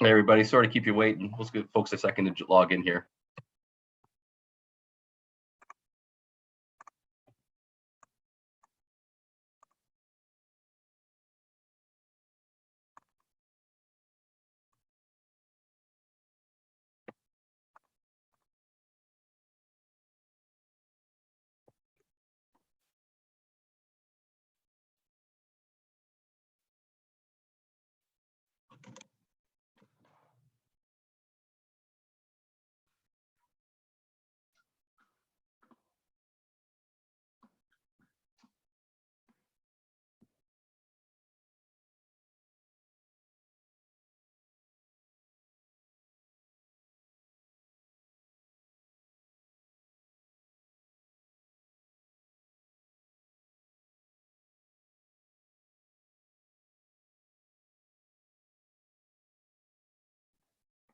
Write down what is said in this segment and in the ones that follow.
Hey everybody, sorry to keep you waiting. Let's give folks a second to log in here.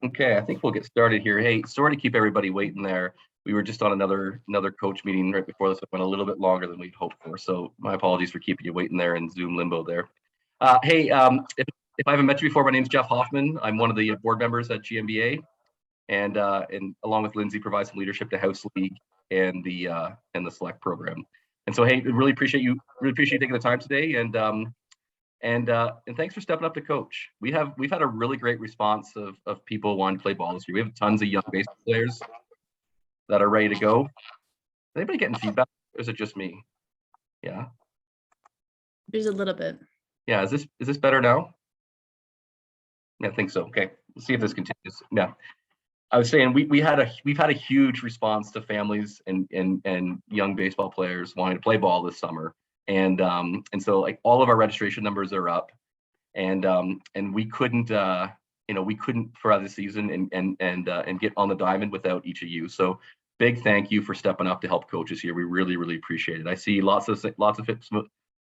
Okay, I think we'll get started here. Hey, sorry to keep everybody waiting there. We were just on another coach meeting right before this. It went a little bit longer than we'd hoped for, so my apologies for keeping you waiting there in Zoom limbo there. Hey, if I haven't met you before, my name's Jeff Hoffman. I'm one of the board members at GMBA, and along with Lindsey, provide some leadership to House League and the Select program. And so, hey, really appreciate you taking the time today, and thanks for stepping up to coach. We've had a really great response of people wanting to play ball this year. We have tons of young baseball players that are ready to go. Is anybody getting feedback, or is it just me? Yeah. There's a little bit. Yeah. Is this better now? Yeah, I think so. Okay. We'll see if this continues. Yeah. I was saying we've had a huge response to families and young baseball players wanting to play ball this summer. And so like all of our registration numbers are up, and we couldn't for the season and get on the diamond without each of you. So big thank you for stepping up to help coaches here. We really appreciate it. I see lots of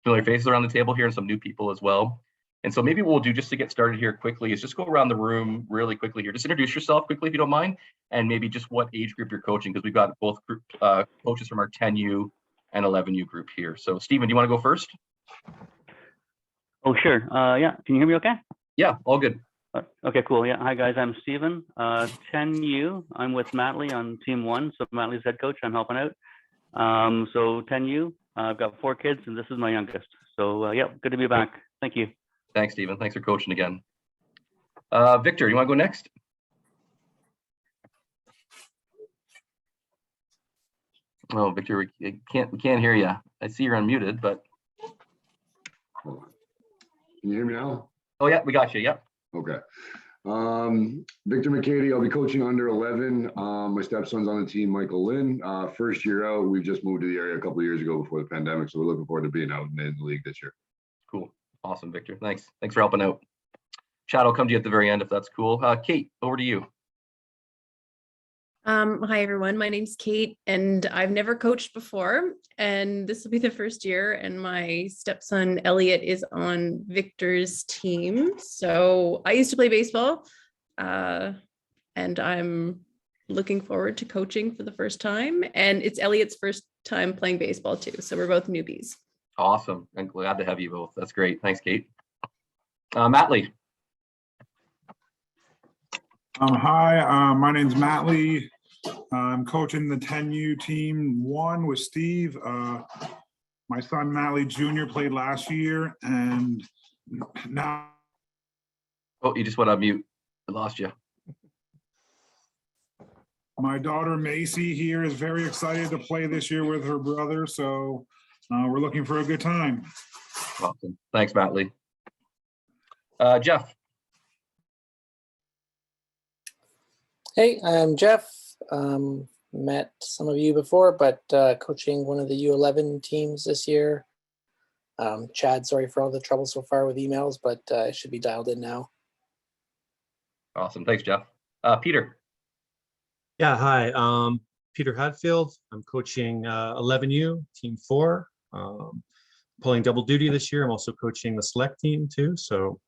familiar faces around the table here and some new people as well. And so maybe what we'll do just to get started here quickly is just go around the room really quickly here. Just introduce yourself quickly if you don't mind, and maybe just what age group you're coaching, because we've got both coaches from our 10U and 11U group here. So Stephen, do you want to go first? Oh, sure. Yeah, can you hear me okay? Yeah, all good. Okay, cool. Yeah, hi guys, I'm Stephen. 10U, I'm with Matley on team 1. So Matley's head coach, I'm helping out. So 10U, I've got 4 kids and this is my youngest. So yeah, good to be back. Thank you. Thanks, Stephen. Thanks for coaching again. Victor, you want to go next? Oh, Victor, we can't hear you. I see you're unmuted, but. Hold on. Can you hear me now? Oh yeah, we got you. Yep. Okay. Victor McCady, I'll be coaching under 11. My stepson's on the team, Michael Lynn. First year out, we've just moved to the area a couple of years ago before the pandemic, so we're looking forward to being out in the league this year. Cool. Awesome, Victor. Thanks for helping out. Chad, I'll come to you at the very end if that's cool. Kate, over to you. Hi everyone, my name's Kate and I've never coached before, and this will be the first year, and my stepson Elliot is on Victor's team. So I used to play baseball, and I'm looking forward to coaching for the first time, and it's Elliot's first time playing baseball too, so we're both newbies. Awesome. I'm glad to have you both. That's great. Thanks, Kate. Matley. Hi, my name's Matley. I'm coaching the 10U team 1 with Steve. My son Matley Jr. played last year, and now. Oh, you just went on mute. I lost you. My daughter Macy here is very excited to play this year with her brother, so we're looking for a good time. Awesome. Thanks, Matley. Jeff. Hey, I'm Jeff. Met some of you before, but coaching one of the U11 teams this year. Chad, sorry for all the trouble so far with emails, but it should be dialed in now. Awesome. Thanks, Jeff. Peter. Yeah, hi. Peter Hadfield. I'm coaching 11U, team 4. Pulling double duty this year. I'm also coaching the select team too, so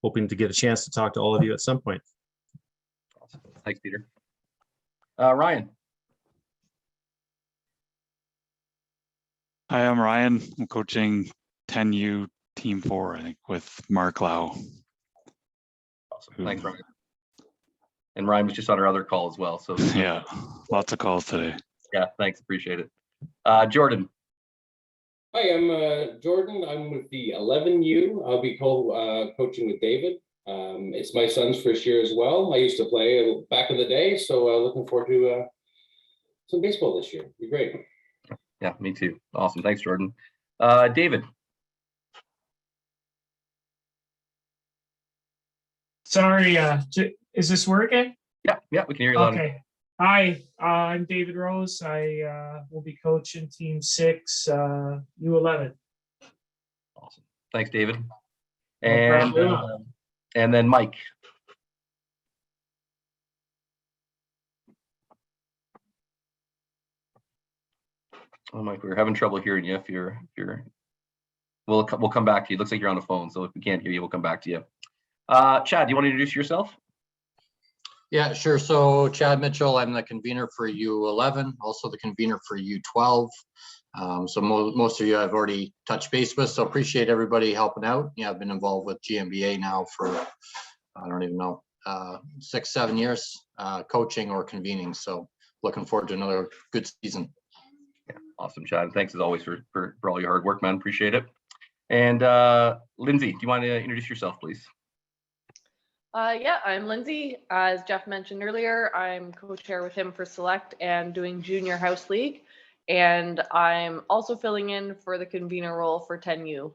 hoping to get a chance to talk to all of you at some point. Awesome. Thanks, Peter. Ryan. Hi, I'm Ryan. I'm coaching 10U Team 4, I think, with Mark Lau. Awesome. Thanks, Ryan. And Ryan was just on our other call as well. So Yeah, lots of calls today. yeah, thanks. Appreciate it. Jordan. Hi, I'm Jordan. I'm with the 11U. I'll be coaching with David. It's my son's first year as well. I used to play back in the day, so looking forward to some baseball this year. Be great. Yeah, me too. Awesome. Thanks, Jordan. David. Sorry, is this working? Yeah, we can hear you loud. Okay. Hi, I'm David Rose. I will be coaching Team 6, U11. Awesome. Thanks, David. No And problem. and then Mike. Oh, Mike, we're having trouble hearing you. If you're, we'll come back to you. Looks like you're on the phone, so if we can't hear you, we'll come back to you. Chad, do you want to introduce yourself? Yeah, sure. So Chad Mitchell, I'm the convener for U11, also the convener for U12. So most of you I've already touched base with, so appreciate everybody helping out. Yeah, I've been involved with GMBA now for, I don't even know, 6-7 years, coaching or convening. So looking forward to another good season. Yeah, awesome, Chad. Thanks as always for all your hard work, man. Appreciate it. And Lindsey, do you want to introduce yourself, please? Yeah, I'm Lindsey. As Jeff mentioned earlier, I'm co-chair with him for Select and doing Junior House League. And I'm also filling in for the convener role for 10U.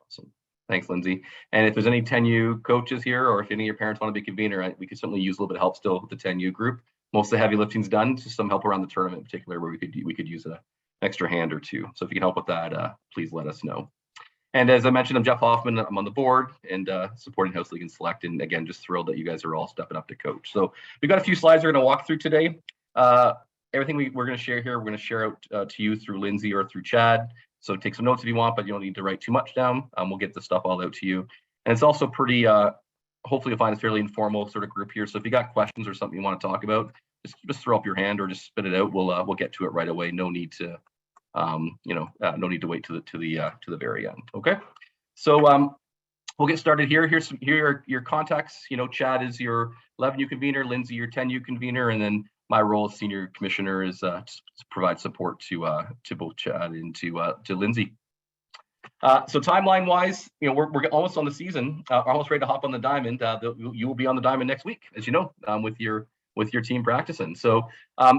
Awesome. Thanks, Lindsey. And if there's any 10U coaches here, or if any of your parents want to be convener, we could certainly use a little bit of help still with the 10U group. Most of the heavy lifting's done, just some help around the tournament in particular where we could use an extra hand or two. So if you can help with that, please let us know. And as I mentioned, I'm Jeff Hoffman. I'm on the board and supporting House League and Select. And again, just thrilled that you guys are all stepping up to coach. So we've got a few slides we're going to walk through today. Everything we're going to share here, we're going to share out to you through Lindsey or through Chad. So take some notes if you want, but you don't need to write too much down. We'll get the stuff all out to you. And it's also pretty, hopefully you'll find it's fairly informal sort of group here. So if you got questions or something you want to talk about, just throw up your hand or just spit it out. We'll get to it right away. No need to no need to wait to the very end. Okay, so we'll get started here. Here are your contacts. Chad is your 11U convener, Lindsey your 10U convener, and then my role as senior commissioner is to provide support to both Chad and to Lindsey. So timeline wise, we're almost on the season, almost ready to hop on the diamond. You will be on the diamond next week, as you know, with your team practicing. So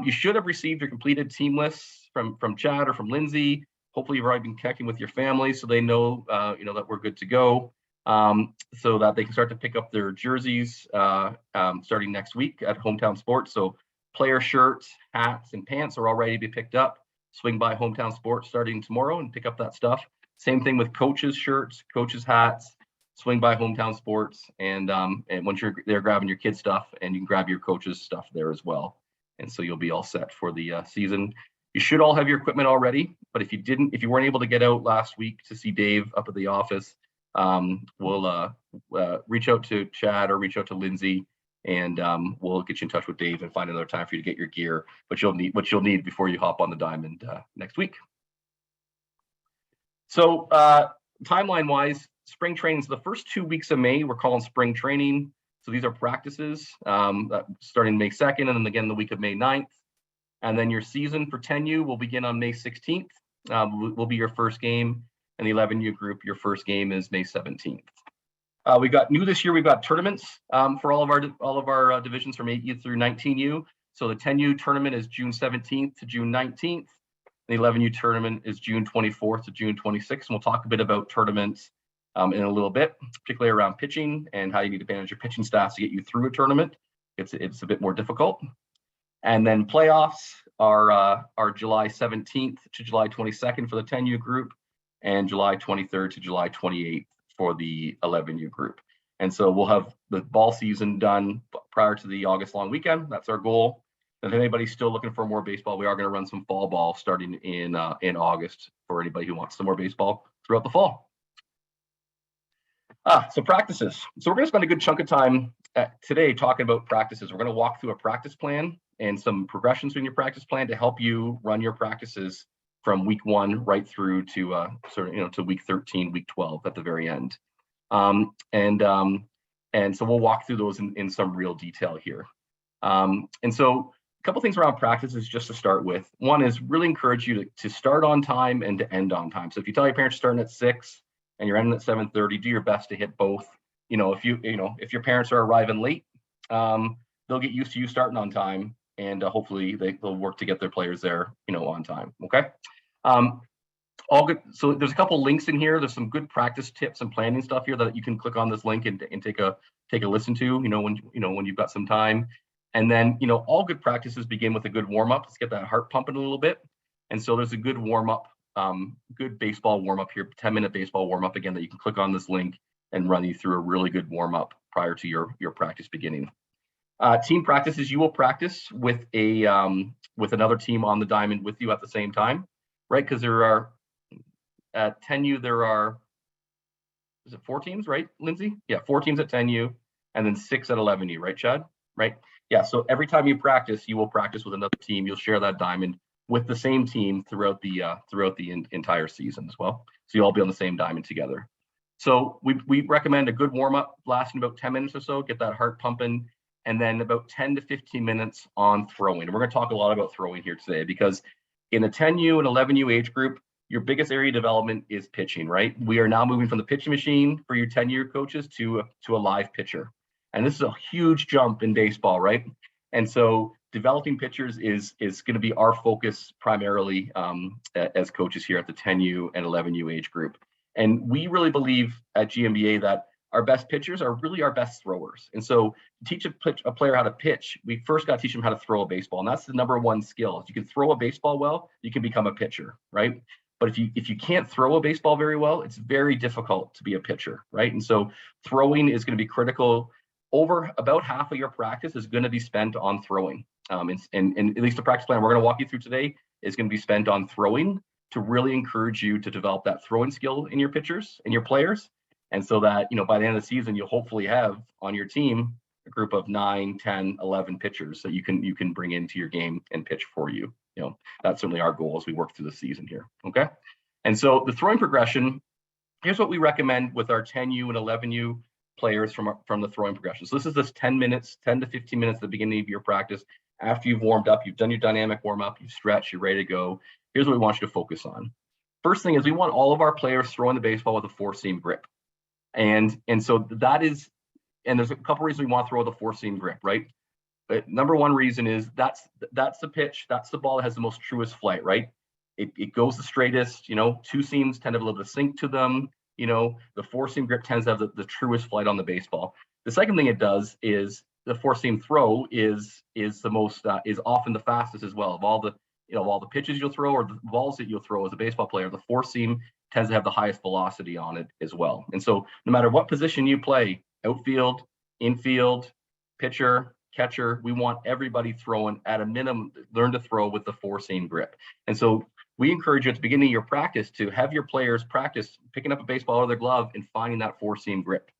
you should have received your completed team lists from Chad or from Lindsey. Hopefully you've already been checking with your family so they know that we're good to go, so that they can start to pick up their jerseys starting next week at Hometown Sports. So player shirts, hats, and pants are all ready to be picked up. Swing by Hometown Sports starting tomorrow and pick up that stuff. Same thing with coaches' shirts, coaches' hats. Swing by Hometown Sports, and once you're there grabbing your kids' stuff, and you can grab your coaches' stuff there as well. And so you'll be all set for the season. You should all have your equipment already, but if you weren't able to get out last week to see Dave up at the office, we'll reach out to Chad or reach out to Lindsey, and we'll get you in touch with Dave and find another time for you to get your gear, but you'll need before you hop on the diamond next week. So timeline wise, spring training. So the first 2 weeks of May, we're calling spring training. So these are practices starting May 2nd, and then again the week of May 9th. And then your season for 10U will begin on May 16th. Will be your first game, and the 11U group, your first game is May 17th. We've got new this year. We've got tournaments for all of our divisions from 8U through 19U. So the 10U tournament is June 17th to June 19th. The 11U tournament is June 24th to June 26th. And we'll talk a bit about tournaments in a little bit, particularly around pitching and how you need to manage your pitching staff to get you through a tournament. It's a bit more difficult. And then playoffs are July 17th to July 22nd for the 10U group, and July 23rd to July 28th for the 11U group. And so we'll have the ball season done prior to the August long weekend. That's our goal. And if anybody's still looking for more baseball, we are going to run some fall ball starting in August for anybody who wants some more baseball throughout the fall. So practices. So we're going to spend a good chunk of time today talking about practices. We're going to walk through a practice plan and some progressions in your practice plan to help you run your practices from week 1 right through to to week 13, week 12 at the very end. And so we'll walk through those in some real detail here. And so a couple things around practices just to start with. One is really encourage you to start on time and to end on time. So if you tell your parents you're starting at 6 and you're ending at 7:30, do your best to hit both. If your parents are arriving late, they'll get used to you starting on time, and hopefully they'll work to get their players there, on time. Okay. All good. So there's a couple links in here. There's some good practice tips and planning stuff here that you can click on this link and take a listen to, when you've got some time. And then, all good practices begin with a good warm up. Let's get that heart pumping a little bit. And so there's a good warm up, good baseball warm up here, 10-minute baseball warm up again that you can click on this link and run you through a really good warm up prior to your practice beginning. Team practices, you will practice with with another team on the diamond with you at the same time, right? Because there are at 10U, there are, is it 4 teams, right, Lindsey? Yeah, 4 teams at 10U and then 6 at 11U, right, Chad? Right? Yeah, so every time you practice, you will practice with another team. You'll share that diamond with the same team throughout the entire season as well. So you'll all be on the same diamond together. So we recommend a good warm-up lasting about 10 minutes or so, get that heart pumping, and then about 10 to 15 minutes on throwing. And we're going to talk a lot about throwing here today because in the 10U and 11U age group, your biggest area of development is pitching, right? We are now moving from the pitching machine for your 10-year coaches to a live pitcher. And this is a huge jump in baseball, right? And so developing pitchers is going to be our focus primarily as coaches here at the 10U and 11U age group. And we really believe at GMBA that our best pitchers are really our best throwers. And so to teach a player how to pitch, we first got to teach them how to throw a baseball. And that's the #1 skill. If you can throw a baseball well, you can become a pitcher, right? But if you can't throw a baseball very well, it's very difficult to be a pitcher, right? And so throwing is going to be critical. Over about half of your practice is going to be spent on throwing. And at least the practice plan we're going to walk you through today is going to be spent on throwing to really encourage you to develop that throwing skill in your pitchers and your players. And so that, by the end of the season, you'll hopefully have on your team a group of 9, 10, 11 pitchers that you can bring into your game and pitch for you. That's certainly our goal as we work through the season here. Okay. And so the throwing progression, here's what we recommend with our 10U and 11U players from the throwing progression. So this is this 10 to 15 minutes at the beginning of your practice. After you've warmed up, you've done your dynamic warm up, you've stretched, you're ready to go. Here's what we want you to focus on. First thing is we want all of our players throwing the baseball with a 4-seam grip. And so that is, and there's a couple reasons we want to throw with a 4-seam grip, right? But #1 reason is that's the pitch, that's the ball that has the most truest flight, right? It goes the straightest, 2 seams tend to have a little bit of sink to them. The 4-seam grip tends to have the truest flight on the baseball. The second thing it does is the 4-seam throw is the most is often the fastest as well. Of all the pitches you'll throw or the balls that you'll throw as a baseball player, the 4-seam tends to have the highest velocity on it as well. And so no matter what position you play, outfield, infield, pitcher, catcher, we want everybody throwing at a minimum, learn to throw with the 4-seam grip. And so we encourage you at the beginning of your practice to have your players practice picking up a baseball out of their glove and finding that 4-seam grip.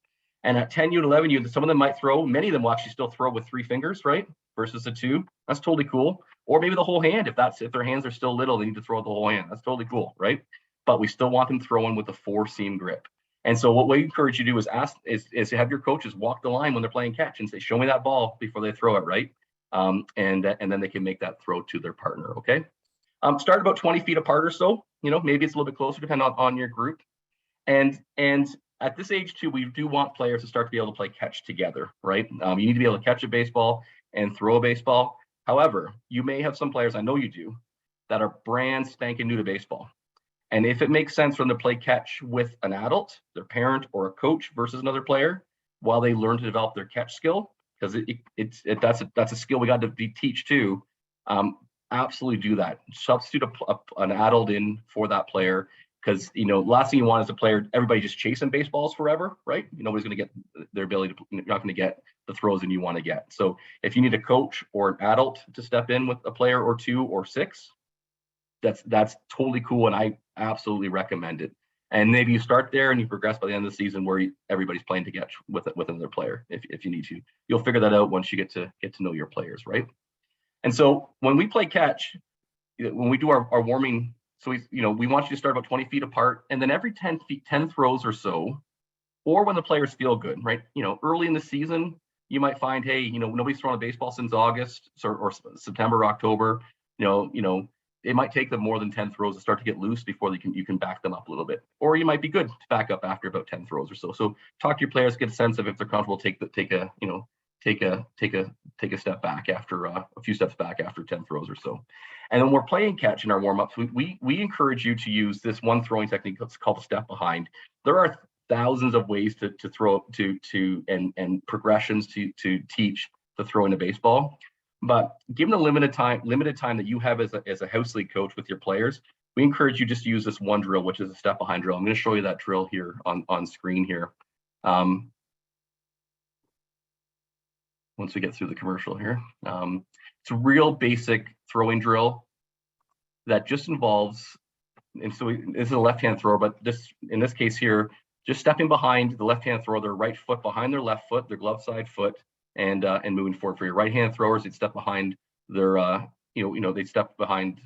And at 10U and 11U, some of them might throw, many of them will actually still throw with 3 fingers, right? Versus the 2. That's totally cool. Or maybe the whole hand, if their hands are still little, they need to throw the whole hand. That's totally cool, right? But we still want them throwing with the 4-seam grip. And so what we encourage you to do is to have your coaches walk the line when they're playing catch and say, show me that ball before they throw it, right? And then they can make that throw to their partner, okay? Start about 20 feet apart or so, maybe it's a little bit closer depending on your group. And at this age too, we do want players to start to be able to play catch together, right? You need to be able to catch a baseball and throw a baseball. However, you may have some players, I know you do, that are brand spanking new to baseball. And if it makes sense for them to play catch with an adult, their parent or a coach versus another player, while they learn to develop their catch skill, because that's a skill we got to teach too. Absolutely do that. Substitute an adult in for that player, because last thing you want is a player, everybody just chasing baseballs forever, right? Nobody's going to get their ability to, you're not going to get the throws that you want to get. So if you need a coach or an adult to step in with a player or 2 or 6, that's totally cool, and I absolutely recommend it. And maybe you start there and you progress by the end of the season where everybody's playing to catch with another player if you need to. You'll figure that out once you get to know your players, right? And so when we play catch, when we do our warming, so we want you to start about 20 feet apart, and then every 10 throws or so, or when the players feel good, right? Early in the season, you might find, hey, nobody's thrown a baseball since August or September, October. It might take them more than 10 throws to start to get loose before you can back them up a little bit. Or you might be good to back up after about 10 throws or so. So talk to your players, get a sense of if they're comfortable, take a step back after a few steps back after 10 throws or so. And when we're playing catch in our warm-ups, we encourage you to use this one throwing technique that's called a step behind. There are thousands of ways to throw and progressions to teach to throw in a baseball. But given the limited time that you have as a house league coach with your players, we encourage you just to use this one drill, which is a step behind drill. I'm going to show you that drill here on screen here. Once we get through the commercial here. It's a real basic throwing drill that just involves, and so this is a left-hand thrower, but in this case here, just stepping behind the left-hand thrower, their right foot behind their left foot, their glove side foot, and moving forward. For your right-hand throwers, they'd step behind their, they'd step behind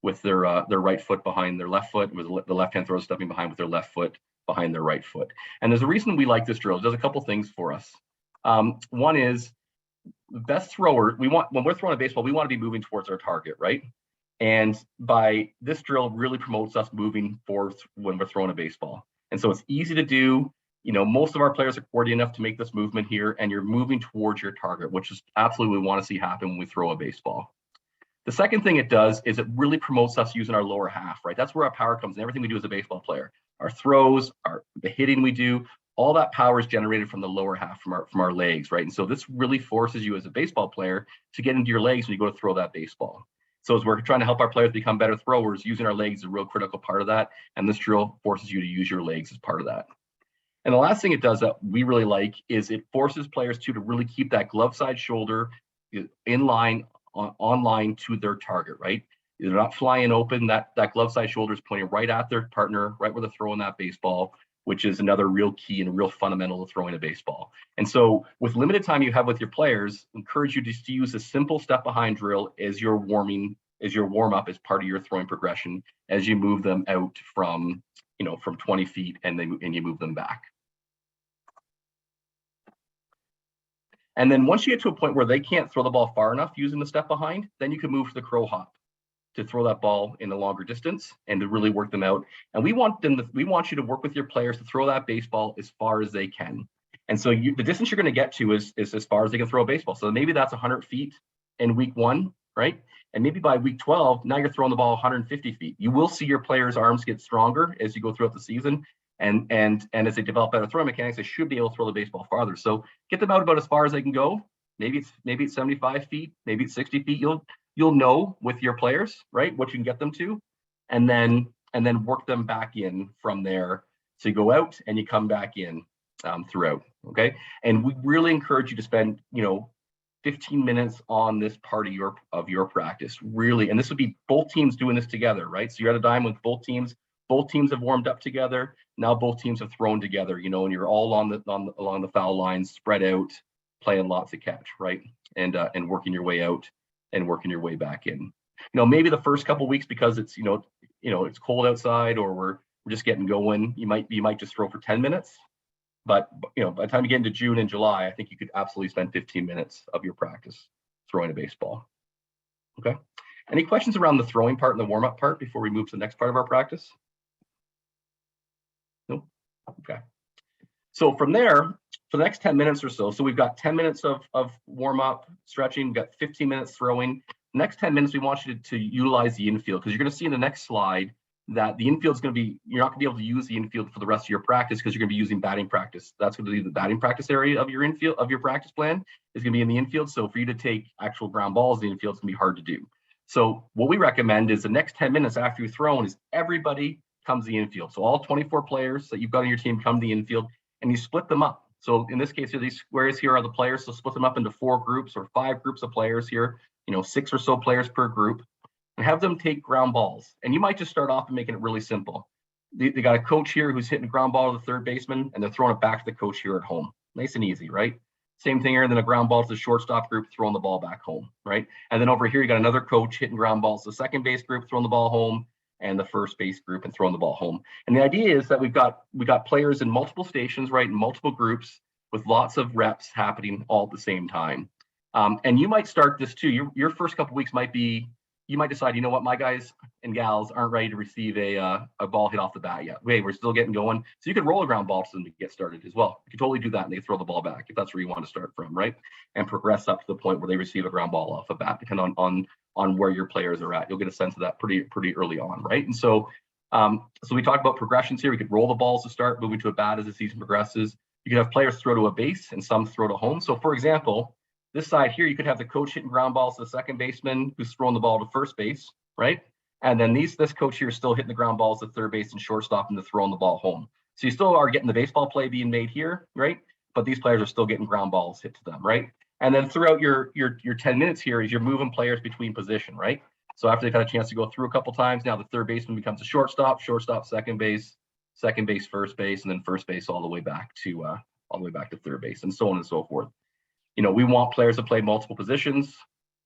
with their right foot behind their left foot, with the left-hand thrower stepping behind with their left foot behind their right foot. And there's a reason we like this drill. It does a couple things for us. One is the best thrower, when we're throwing a baseball, we want to be moving towards our target, right? And by this drill really promotes us moving forward when we're throwing a baseball. And so it's easy to do. Most of our players are coordinated enough to make this movement here, and you're moving towards your target, which is absolutely what we want to see happen when we throw a baseball. The second thing it does is it really promotes us using our lower half, right? That's where our power comes in. Everything we do as a baseball player, our throws, the hitting we do, all that power is generated from the lower half, from our legs, right? And so this really forces you as a baseball player to get into your legs when you go to throw that baseball. So as we're trying to help our players become better throwers, using our legs is a real critical part of that. And this drill forces you to use your legs as part of that. And the last thing it does that we really like is it forces players to really keep that glove side shoulder in line, on line to their target, right? They're not flying open. That glove side shoulder is pointing right at their partner, right where they're throwing that baseball, which is another real key and a real fundamental of throwing a baseball. And so with limited time you have with your players, encourage you just to use a simple step behind drill as your warm up as part of your throwing progression, as you move them out from 20 feet and you move them back. And then once you get to a point where they can't throw the ball far enough using the step behind, then you can move to the crow hop to throw that ball in a longer distance and to really work them out. And we want you to work with your players to throw that baseball as far as they can. And so the distance you're going to get to is as far as they can throw a baseball. So maybe that's 100 feet in week 1, right? And maybe by week 12, now you're throwing the ball 150 feet. You will see your players' arms get stronger as you go throughout the season. And as they develop better throwing mechanics, they should be able to throw the baseball farther. So get them out about as far as they can go. Maybe it's 75 feet, maybe it's 60 feet. You'll know with your players, right, what you can get them to, and then work them back in from there. So you go out and you come back in throughout. Okay, and we really encourage you to spend 15 minutes on this part of your practice, really. And this would be both teams doing this together, right? So you're at a diamond with both teams. Both teams have warmed up together. Now both teams have thrown together, and you're all along the foul lines, spread out, playing lots of catch, right? And working your way out and working your way back in. Maybe the first couple of weeks, because it's it's cold outside, or we're just getting going, you might just throw for 10 minutes. But by the time you get into June and July, I think you could absolutely spend 15 minutes of your practice throwing a baseball. Okay. Any questions around the throwing part and the warm-up part before we move to the next part of our practice? Nope. Okay. So from there, for the next 10 minutes or so we've got 10 minutes of warm-up, stretching, we've got 15 minutes throwing. The next 10 minutes, we want you to utilize the infield, because you're going to see in the next slide that the infield is going to be, you're not going to be able to use the infield for the rest of your practice, because you're going to be using batting practice. That's going to be the batting practice area of your infield, of your practice plan is going to be in the infield. So for you to take actual ground balls in the infield, it's going to be hard to do. So what we recommend is the next 10 minutes after you've thrown is everybody comes to the infield. So all 24 players that you've got on your team come to the infield, and you split them up. So in this case, these squares here are the players. So split them up into 4 groups or 5 groups of players here, 6 or so players per group, and have them take ground balls. And you might just start off and making it really simple. They got a coach here who's hitting a ground ball to the third baseman, and they're throwing it back to the coach here at home. Nice and easy, right? Same thing here, and then a ground ball to the shortstop group, throwing the ball back home, right? And then over here, you got another coach hitting ground balls to the second base group, throwing the ball home, and the first base group and throwing the ball home. And the idea is that we got players in multiple stations, right, in multiple groups with lots of reps happening all at the same time. And you might start this too. Your first couple weeks might be, you might decide, you know what, my guys and gals aren't ready to receive a ball hit off the bat yet. Wait, we're still getting going. So you could roll a ground ball to them to get started as well. You could totally do that and they throw the ball back if that's where you want to start from, right? And progress up to the point where they receive a ground ball off a bat, depending on where your players are at. You'll get a sense of that pretty early on, right? And so we talked about progressions here. We could roll the balls to start, moving to a bat as the season progresses. You could have players throw to a base and some throw to home. So for example, this side here, you could have the coach hitting ground balls to the second baseman who's throwing the ball to first base, right? And then this coach here is still hitting the ground balls to third base and shortstop and throwing the ball home. So you still are getting the baseball play being made here, right? But these players are still getting ground balls hit to them, right? And then throughout your 10 minutes here is you're moving players between position, right? So after they've had a chance to go through a couple times, now the third baseman becomes a shortstop, second base, first base, and then first base all the way back to third base, and so on and so forth. You know, we want players to play multiple positions.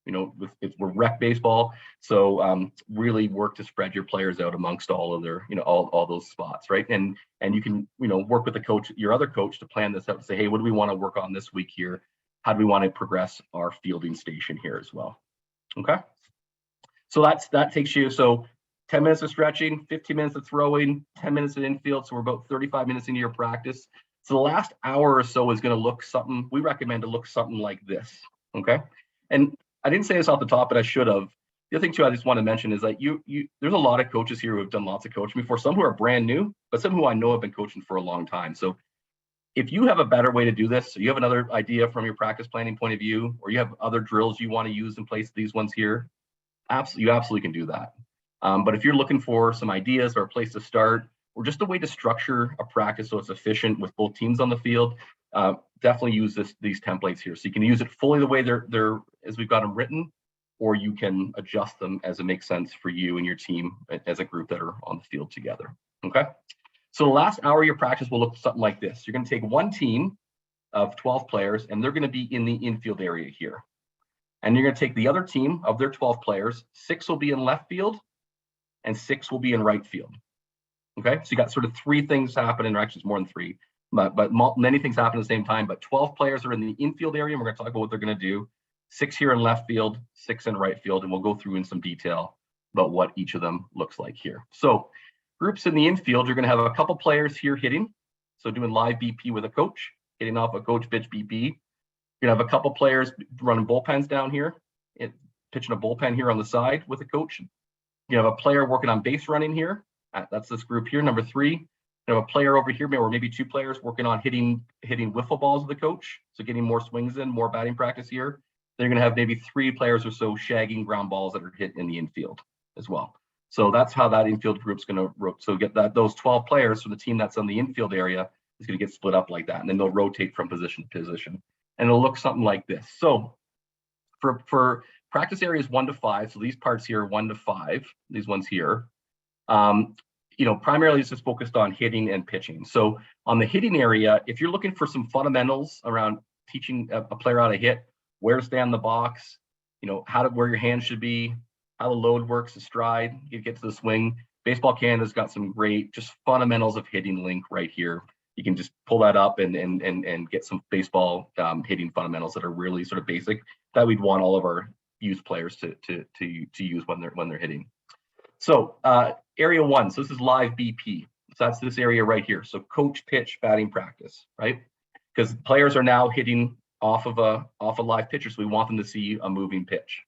You know, we're rec baseball, so really work to spread your players out amongst all of their, all those spots, right? And you can, work with the coach, your other coach, to plan this out and say, hey, what do we want to work on this week here? How do we want to progress our fielding station here as well? Okay, so that takes you, so 10 minutes of stretching, 15 minutes of throwing, 10 minutes of infield, so we're about 35 minutes into your practice. So the last hour or so is going to look something, we recommend to look something like this, okay? And I didn't say this off the top, but I should have. The other thing too, I just want to mention is that there's a lot of coaches here who have done lots of coaching before, some who are brand new, but some who I know have been coaching for a long time. So if you have a better way to do this, so you have another idea from your practice planning point of view, or you have other drills you want to use in place of these ones here, you absolutely can do that. But if you're looking for some ideas or a place to start, or just a way to structure a practice so it's efficient with both teams on the field, definitely use these templates here. So you can use it fully the way they're as we've got them written, or you can adjust them as it makes sense for you and your team as a group that are on the field together. Okay. So the last hour of your practice will look something like this. You're going to take one team of 12 players, and they're going to be in the infield area here. And you're going to take the other team of their 12 players. 6 will be in left field, and 6 will be in right field. Okay, so you got sort of 3 things happening, or actually it's more than 3, but many things happen at the same time. But 12 players are in the infield area, and we're going to talk about what they're going to do. 6 here in left field, 6 in right field, and we'll go through in some detail about what each of them looks like here. So groups in the infield, you're going to have a couple players here hitting, so doing live BP with a coach, hitting off a coach pitch BP. You're going to have a couple players running bullpens down here, pitching a bullpen here on the side with a coach. You have a player working on base running here. That's this group here, number 3. You have a player over here, or maybe 2 players working on hitting wiffle balls with the coach, so getting more swings in, more batting practice here. Then you're going to have maybe 3 players or so shagging ground balls that are hit in the infield as well. So that's how that infield group's going to rotate. So get those 12 players from the team that's on the infield area is going to get split up like that, and then they'll rotate from position to position, and it'll look something like this. So for practice areas 1 to 5, so these parts here 1 to 5, these ones here. Primarily it's just focused on hitting and pitching. So on the hitting area, if you're looking for some fundamentals around teaching a player how to hit, where to stay on the box, where your hand should be, how the load works, the stride, you get to the swing. Baseball Canada's got some great just fundamentals of hitting link right here. You can just pull that up and get some baseball hitting fundamentals that are really sort of basic that we'd want all of our youth players to use when they're hitting. So area 1, so this is live BP. So that's this area right here. So coach pitch batting practice, right? Because players are now hitting off a live pitcher, so we want them to see a moving pitch.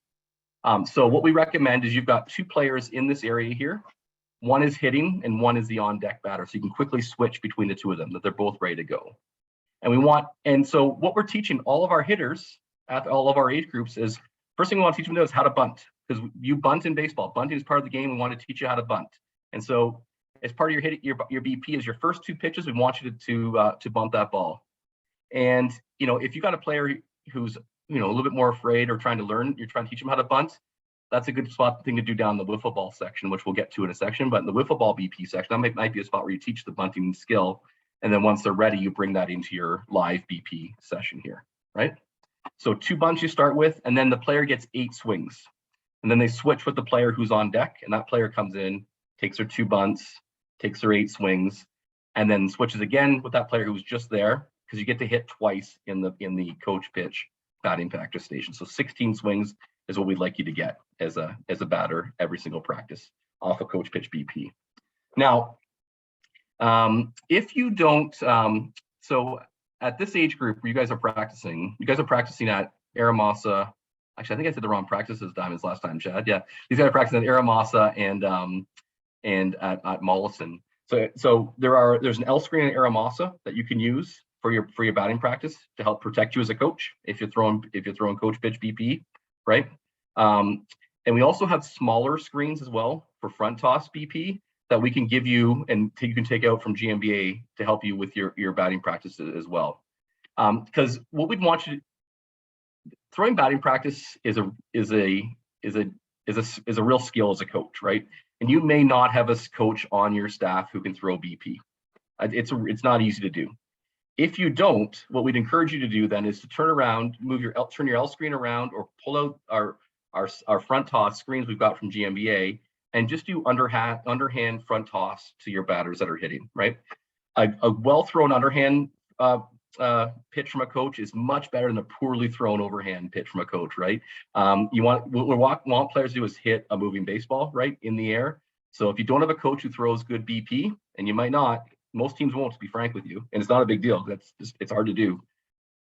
So what we recommend is you've got 2 players in this area here. One is hitting and one is the on deck batter. So you can quickly switch between the 2 of them, that they're both ready to go. And so what we're teaching all of our hitters at all of our age groups is, first thing we want to teach them to do is how to bunt, because you bunt in baseball. Bunting is part of the game. We want to teach you how to bunt. And so as part of your BP is your first 2 pitches, we want you to bunt that ball. And, if you got a player who's, a little bit more afraid or trying to learn, you're trying to teach them how to bunt, that's a good thing to do down the wiffle ball section, which we'll get to in a section. But in the wiffle ball BP section, that might be a spot where you teach the bunting skill. And then once they're ready, you bring that into your live BP session here, right? So 2 bunts you start with, and then the player gets 8 swings. And then they switch with the player who's on deck, and that player comes in, takes her 2 bunts, takes her 8 swings, and then switches again with that player who was just there, because you get to hit twice in the coach pitch batting practice station. So 16 swings is what we'd like you to get as a batter every single practice off a coach pitch BP. Now, if you don't, so at this age group where you guys are practicing at Aramasa. Actually, I think I said the wrong practices diamonds last time, Chad. Yeah, these guys are practicing at Aramasa and at Mollison. So there's an L screen at Aramasa that you can use for your batting practice to help protect you as a coach if you're throwing coach pitch BP, right? And we also have smaller screens as well for front toss BP that we can give you and you can take out from GMBA to help you with your batting practices as well. Because what we'd want you to, throwing batting practice is a real skill as a coach, right? And you may not have a coach on your staff who can throw BP. It's not easy to do. If you don't, what we'd encourage you to do then is to turn around, turn your L screen around, or pull out our front toss screens we've got from GMBA, and just do underhand front toss to your batters that are hitting, right? A well thrown underhand pitch from a coach is much better than a poorly thrown overhand pitch from a coach, right? What we want players to do is hit a moving baseball, right, in the air. So if you don't have a coach who throws good BP, and you might not, most teams won't, to be frank with you, and it's not a big deal. It's hard to do.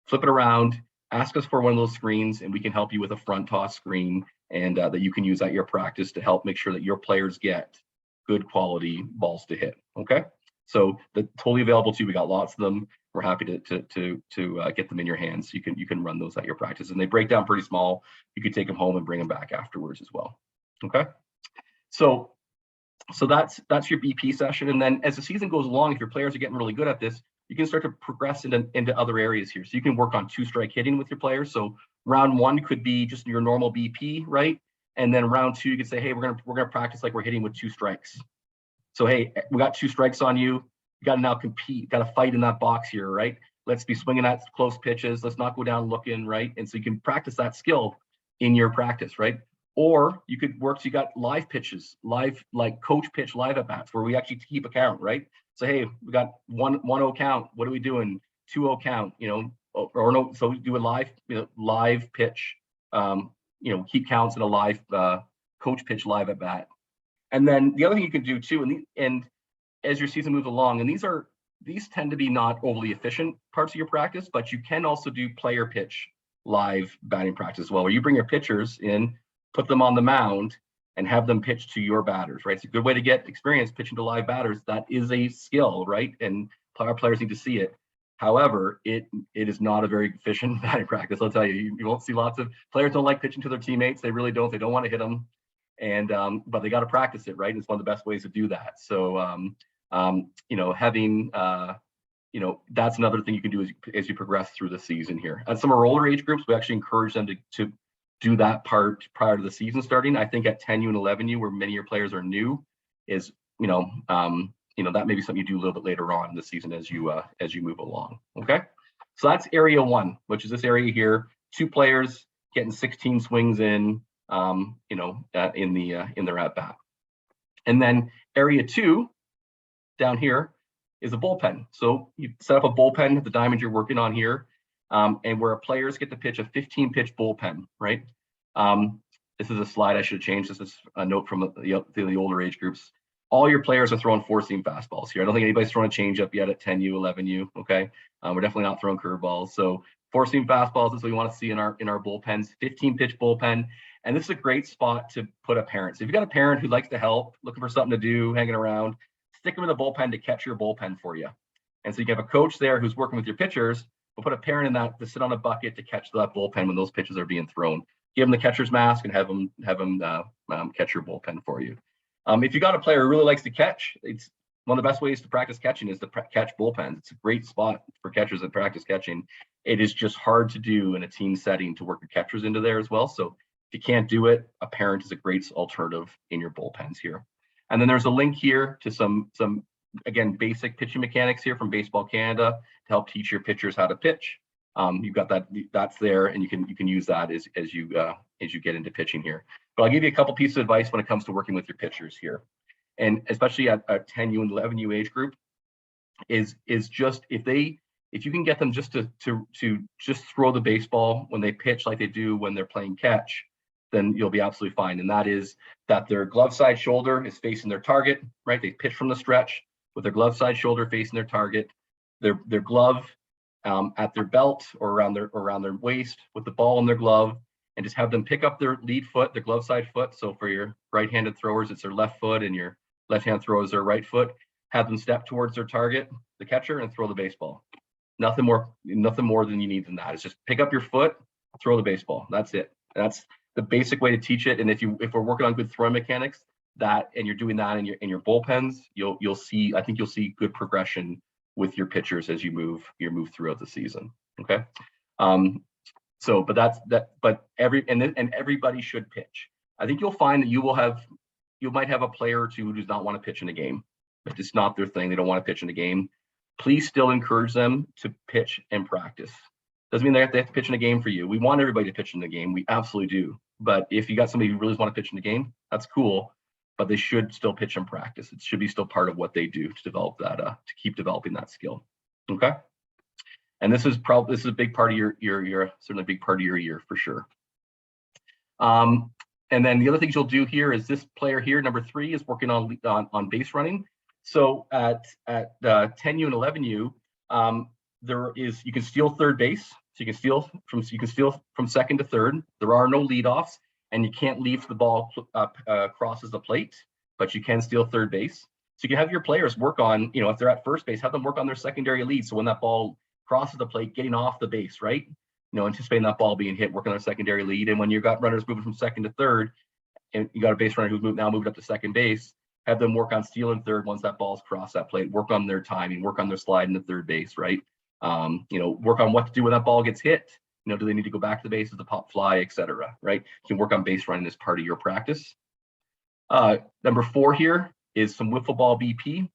Flip it around, ask us for one of those screens, and we can help you with a front toss screen, and that you can use at your practice to help make sure that your players get good quality balls to hit. Okay, so that's totally available to you. We got lots of them. We're happy to get them in your hands. You can run those at your practice, and they break down pretty small. You can take them home and bring them back afterwards as well. Okay, so that's your BP session, and then as the season goes along, if your players are getting really good at this, you can start to progress into other areas here. So you can work on 2-strike hitting with your players. So round 1 could be just your normal BP, right? And then round 2, you could say, hey, we're gonna practice like we're hitting with 2 strikes. So hey, we got 2 strikes on you. You got to now compete. Got to fight in that box here, right? Let's be swinging at close pitches. Let's not go down looking, right? And so you can practice that skill in your practice, right? Or you could work. So you got live pitches, live like coach pitch live at bats where we actually keep a count, right? So hey, we got 1-0 count. What are we doing? 2-0 count, or no. So we do a live pitch, keep counts in a live coach pitch live at bat. And then the other thing you can do too, and as your season moves along, and these tend to be not overly efficient parts of your practice, but you can also do player pitch live batting practice as well, where you bring your pitchers in, put them on the mound, and have them pitch to your batters, right? It's a good way to get experience pitching to live batters. That is a skill, right? And our players need to see it. However, it is not a very efficient batting practice. I'll tell you, you won't see lots of players don't like pitching to their teammates. They really don't. They don't want to hit them, and but they got to practice it, right? And it's one of the best ways to do that. So, having that's another thing you can do as you progress through the season here. At some of our older age groups, we actually encourage them to do that part prior to the season starting. I think at 10U and 11U, where many of your players are new, is that may be something you do a little bit later on in the season as you move along. Okay, so that's area 1, which is this area here. 2 players getting 16 swings in their at bat, and then area 2 down here is a bullpen. So you set up a bullpen at the diamond you're working on here. And where players get to pitch a 15-pitch bullpen, right? This is a slide I should have changed. This is a note from the older age groups. All your players are throwing 4-seam fastballs here. I don't think anybody's throwing a changeup yet at 10U, 11U, okay? We're definitely not throwing curveballs. So 4-seam fastballs is what we want to see in our bullpens, 15-pitch bullpen. And this is a great spot to put a parent. So if you've got a parent who likes to help, looking for something to do, hanging around, stick them in the bullpen to catch your bullpen for you. And so you can have a coach there who's working with your pitchers. We'll put a parent in that to sit on a bucket to catch that bullpen when those pitches are being thrown. Give them the catcher's mask and have them catch your bullpen for you. If you got a player who really likes to catch, it's one of the best ways to practice catching is to catch bullpens. It's a great spot for catchers that practice catching. It is just hard to do in a team setting to work your catchers into there as well. So if you can't do it, a parent is a great alternative in your bullpens here. And then there's a link here to some again, basic pitching mechanics here from Baseball Canada to help teach your pitchers how to pitch. You've got that's there, and you can use that as you get into pitching here. But I'll give you a couple pieces of advice when it comes to working with your pitchers here. and especially at 10U and 11U age group, is just if you can get them just to just throw the baseball when they pitch like they do when they're playing catch, then you'll be absolutely fine. And that is that their glove side shoulder is facing their target, right? They pitch from the stretch with their glove side shoulder facing their target, their glove at their belt or around their waist with the ball in their glove, and just have them pick up their lead foot, their glove side foot. So for your right-handed throwers, it's their left foot, and your left-hand throwers their right foot. Have them step towards their target, the catcher, and throw the baseball. Nothing more than you need than that. It's just pick up your foot, throw the baseball. That's it. That's the basic way to teach it. And if we're working on good throwing mechanics, and you're doing that in your bullpens, you'll see. I think you'll see good progression with your pitchers as you move throughout the season. Okay. But everybody should pitch. I think you'll find that you might have a player or two who does not want to pitch in a game. If it's not their thing, they don't want to pitch in a game. Please still encourage them to pitch and practice. Doesn't mean they have to pitch in a game for you. We want everybody to pitch in the game. We absolutely do. But if you got somebody who really want to pitch in the game, that's cool. But they should still pitch and practice. It should be still part of what they do to develop that, to keep developing that skill. Okay. And this is a big part of your certainly a big part of your year for sure. And then the other things you'll do here is this player here, number 3, is working on base running. So at 10U and 11U, you can steal third base. So you can steal from second to third. There are no leadoffs, and you can't leave till the ball crosses the plate, but you can steal third base. So you can have your players work on, if they're at first base, have them work on their secondary lead. So when that ball crosses the plate, getting off the base, right? Anticipating that ball being hit, working on their secondary lead. And when you've got runners moving from second to third, and you got a base runner who's moved up to second base, have them work on stealing third once that ball's crossed that plate, work on their timing, work on their slide into third base, right? Work on what to do when that ball gets hit. Do they need to go back to the base as the pop fly, etc. Right? You can work on base running as part of your practice. Number 4 here is some wiffle ball BP.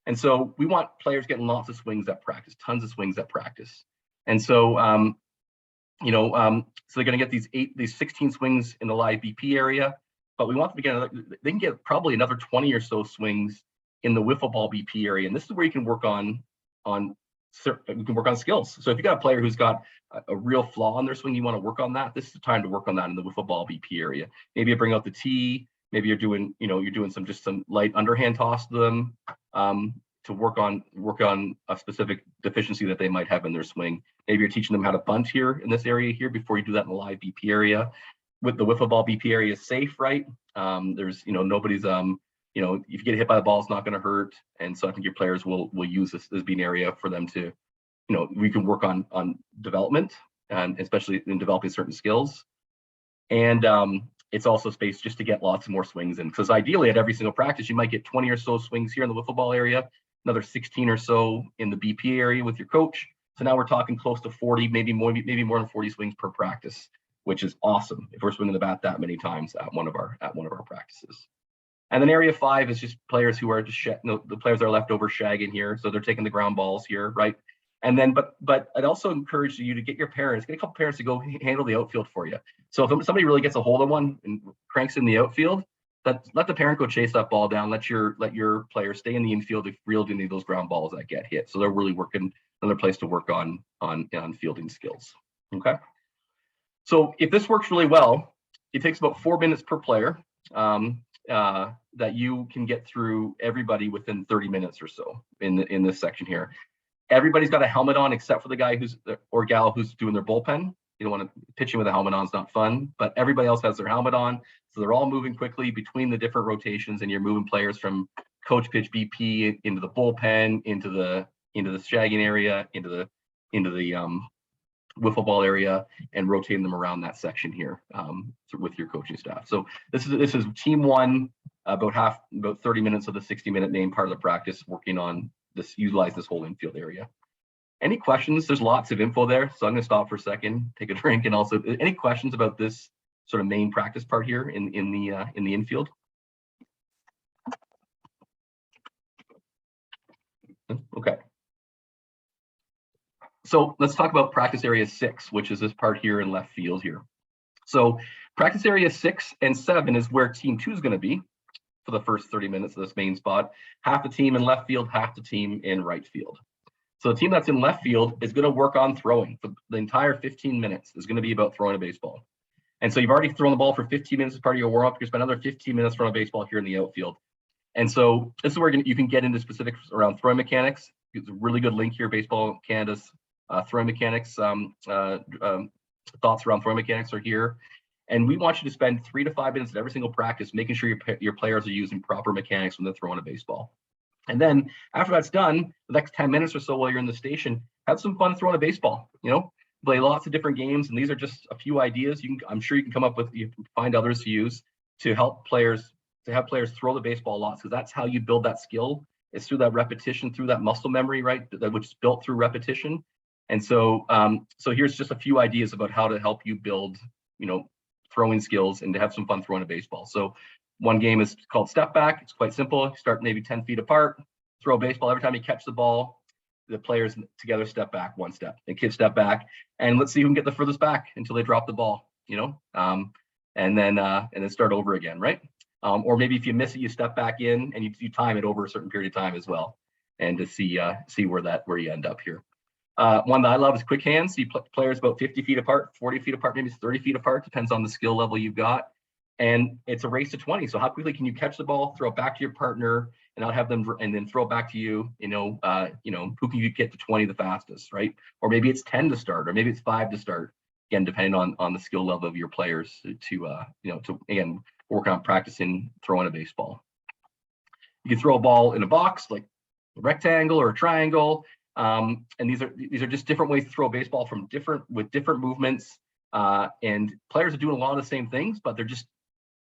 And so we want players getting lots of swings at practice, tons of swings at practice. And so, so they're going to get these 16 swings in the live BP area, but we want them to get they can get probably another 20 or so swings in the wiffle ball BP area. And this is where you can work on skills. So if you got a player who's got a real flaw in their swing, you want to work on that. This is the time to work on that in the wiffle ball BP area. Maybe you bring out the tee. Maybe you're doing some light underhand toss to them to work on a specific deficiency that they might have in their swing. Maybe you're teaching them how to bunt here in this area here before you do that in the live BP area. With the wiffle ball BP area is safe, right? There's nobody's if you get hit by the ball, it's not going to hurt. And so I think your players will use this as being an area for them to, we can work on development, and especially in developing certain skills. And it's also space just to get lots more swings in, because ideally at every single practice, you might get 20 or so swings here in the wiffle ball area, another 16 or so in the BP area with your coach. So now we're talking close to 40, maybe more than 40 swings per practice, which is awesome if we're swinging the bat that many times at one of our practices. And then area 5 is just players who are just the players that are left over shagging here, so they're taking the ground balls here, right? And then, but I'd also encourage you to get a couple parents to go handle the outfield for you. So if somebody really gets a hold of one and cranks in the outfield, let the parent go chase that ball down. Let your players stay in the infield if field any of those ground balls that get hit. So they're really working another place to work on fielding skills. Okay. So if this works really well, it takes about 4 minutes per player. That you can get through everybody within 30 minutes or so in this section here. Everybody's got a helmet on except for the guy or gal who's doing their bullpen. You don't want to pitching with a helmet on is not fun, but everybody else has their helmet on. So they're all moving quickly between the different rotations, and you're moving players from coach pitch BP into the bullpen, into the shagging area, into the wiffle ball area, and rotating them around that section here with your coaching staff. So this is team 1, about 30 minutes of the 60-minute main part of the practice, working on utilize this whole infield area. Any questions? There's lots of info there, so I'm going to stop for a second, take a drink, and also any questions about this sort of main practice part here in the infield? Okay. So let's talk about practice area 6, which is this part here in left field here. So practice area 6 and 7 is where team 2 is going to be. for the first 30 minutes of this main spot. Half the team in left field, half the team in right field. So the team that's in left field is going to work on throwing for the entire 15 minutes. Is going to be about throwing a baseball. And so you've already thrown the ball for 15 minutes as part of your warm up. You're spend another 15 minutes throwing a baseball here in the outfield. And so this is where you can get into specifics around throwing mechanics. It's a really good link here. Baseball Canada's throwing mechanics, thoughts around throwing mechanics are here. And we want you to spend 3 to 5 minutes at every single practice, making sure your players are using proper mechanics when they're throwing a baseball. And then after that's done, the next 10 minutes or so while you're in the station, have some fun throwing a baseball, play lots of different games. And these are just a few ideas. I'm sure you can come up with, you can find others to use to help players, to have players throw the baseball lots, because that's how you build that skill. It's through that repetition, through that muscle memory, right? Which is built through repetition. And so, so here's just a few ideas about how to help you build, throwing skills and to have some fun throwing a baseball. So one game is called step back. It's quite simple. You start maybe 10 feet apart, throw a baseball. Every time you catch the ball, the players together step back 1 step. The kids step back, and let's see who can get the furthest back until they drop the ball. And then start over again, right? Or maybe if you miss it, you step back in and you time it over a certain period of time as well, and to see where you end up here. One that I love is quick hands. You players about 50 feet apart, 40 feet apart, maybe 30 feet apart, depends on the skill level you've got. And it's a race to 20. So how quickly can you catch the ball, throw it back to your partner, and not have them, and then throw it back to you? Who can you get to 20 the fastest, right? Or maybe it's 10 to start, or maybe it's 5 to start. Again, depending on the skill level of your players to again work on practicing throwing a baseball. You can throw a ball in a box, like a rectangle or a triangle. And these are just different ways to throw a baseball with different movements. And players are doing a lot of the same things, but they're just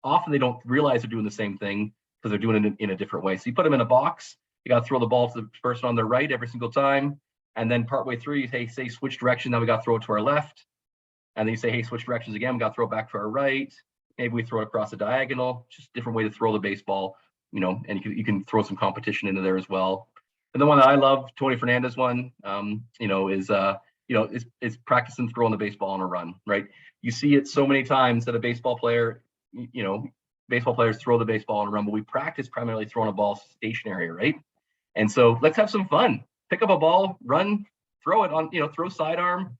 often they don't realize they're doing the same thing because they're doing it in a different way. So you put them in a box, you got to throw the ball to the person on their right every single time. And then partway through, you say switch direction. Now we got to throw it to our left. And then you say, hey, switch directions again. We got to throw it back to our right. Maybe we throw it across the diagonal. Just a different way to throw the baseball, and you can throw some competition into there as well. And the one that I love, Tony Fernandez one, is practicing throwing the baseball on a run, right? You see it so many times that a baseball player, baseball players throw the baseball on a run, but we practice primarily throwing a ball stationary, right? And so let's have some fun. Pick up a ball, run, throw it on, throw sidearm,